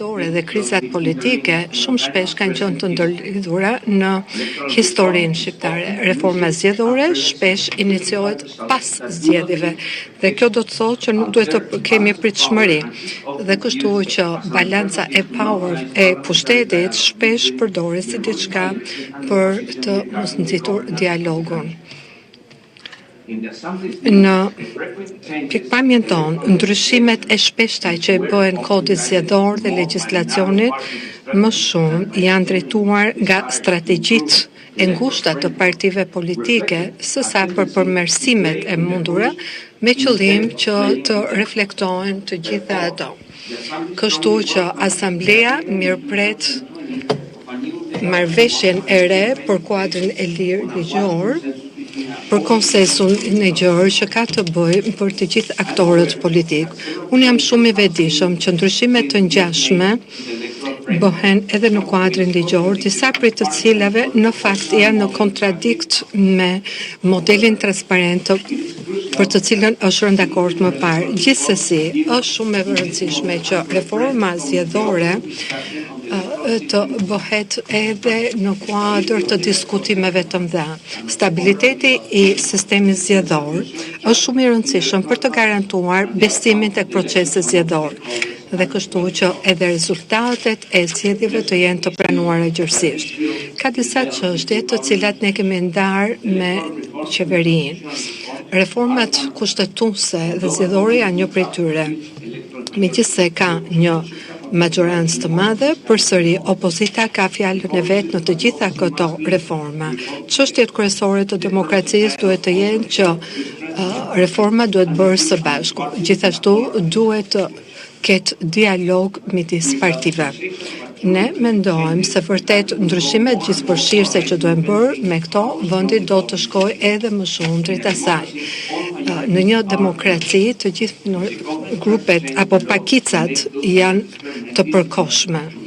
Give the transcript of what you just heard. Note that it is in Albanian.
zgjedhore dhe krizat politike shumë shpesh kanë qenë të ndërlidhura në historinë shqiptare. Reforma zgjedhore shpesh iniciohet pas zgjedhjeve dhe kjo do të thotë që nuk duhet të kemi pritshmëri. Dhe kështu që balanca e power e pushtetit shpesh përdoret si diçka për të mos nxitur dialogun. Në pikpamjen tonë, ndryshimet e shpeshta që bëhen kodit zgjedhor dhe legjislacionit më shumë janë drejtuar nga strategjitë e ngushta të partive politike sesa për përmirësimet e mundura me qëllim që të reflektojnë të gjitha ato. Kështu që Asambleja mirëpret marrëveshjen e re për kuadrin e lirë ligjor, për konsensun në gjërë që ka të bëjë për të gjithë aktorët politik. Unë jam shumë i vetëdijshëm që ndryshimet të ngjashme bëhen edhe në kuadrin ligjor, disa prej të cilave në fakt janë në kontradikt me modelin transparent për të cilën është rënë dakord më parë. Gjithsesi, është shumë e rëndësishme që reforma zgjedhore të bëhet edhe në kuadër të diskutimeve të mëdha. Stabiliteti i sistemit zgjedhor është shumë i rëndësishëm për të garantuar besimin tek procesi zgjedhor dhe kështu që edhe rezultatet e zgjedhjeve të jenë të pranuara gjërësisht. Ka disa çështje të cilat ne kemi ndarë me qeverinë. Reformat kushtetuese dhe zgjedhore janë një prej tyre. Megjithse ka një majorancë të madhe, përsëri opozita ka fjalën e vet në të gjitha këto reforma. Çështjet kryesore të demokracisë duhet të jenë që reforma duhet bërë së bashku. Gjithashtu duhet të ketë dialog midis partive. Ne mendojmë se vërtet ndryshimet gjithëpërfshirëse që duhen bërë me këto vendi do të shkojë edhe më shumë drejt asaj. Në një demokraci të gjithë grupet apo pakicat janë të përkohshme.